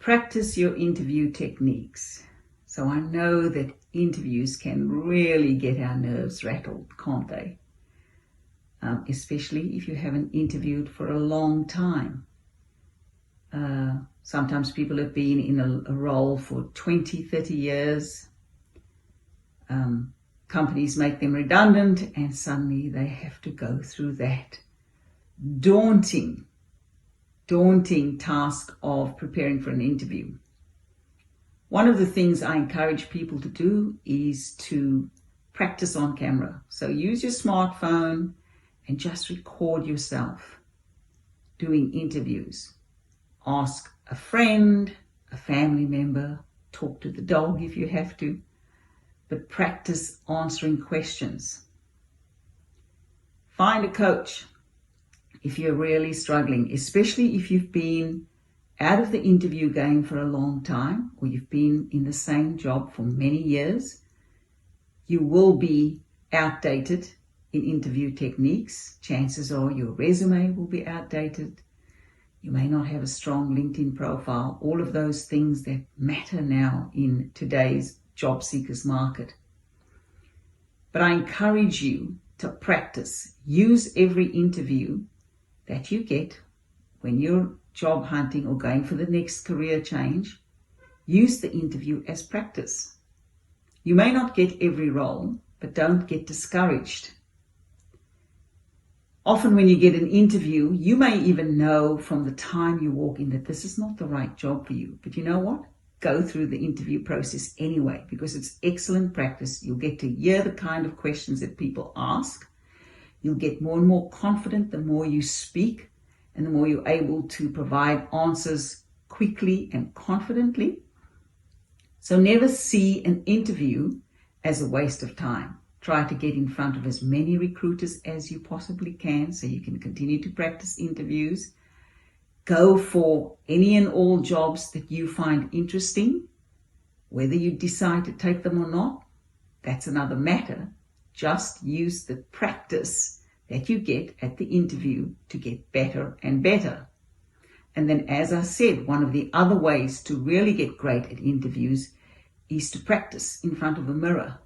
Practice your interview techniques. So I know that interviews can really get our nerves rattled, can't they? Especially if you haven't interviewed for a long time. Sometimes people have been in a role for 20, 30 years. Companies make them redundant and suddenly they have to go through that daunting task of preparing for an interview. One of the things I encourage people to do is to practice on camera. So use your smartphone and just record yourself doing interviews. Ask a friend, a family member, talk to the dog if you have to, but practice answering questions. Find a coach if you're really struggling, especially if you've been out of the interview game for a long time, or you've been in the same job for many years. You will be outdated in interview techniques. Chances are your resume will be outdated. You may not have a strong LinkedIn profile, all of those things that matter now in today's job seekers market. But I encourage you to practice. Use every interview that you get when you're job hunting or going for the next career change. Use the interview as practice. You may not get every role, but don't get discouraged. Often when you get an interview, you may even know from the time you walk in that this is not the right job for you. But you know what? Go through the interview process anyway, because it's excellent practice. You'll get to hear the kind of questions that people ask. You'll get more and more confident the more you speak and the more you're able to provide answers quickly and confidently. So never see an interview as a waste of time. Try to get in front of as many recruiters as you possibly can so you can continue to practice interviews. Go for any and all jobs that you find interesting. Whether you decide to take them or not, that's another matter. Just use the practice that you get at the interview to get better and better. And then, as I said, one of the other ways to really get great at interviews is to practice in front of a mirror.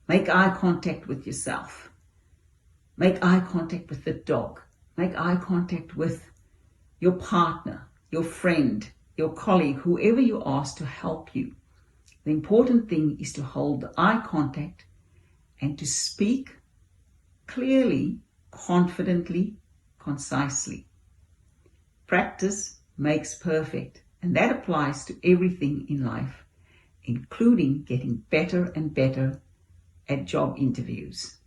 Make eye contact with yourself. Make eye contact with the dog. Make eye contact with your partner, your friend, your colleague, whoever you ask to help you. The important thing is to hold the eye contact and to speak clearly, confidently, concisely. Practice makes perfect, and that applies to everything in life, including getting better and better at job interviews.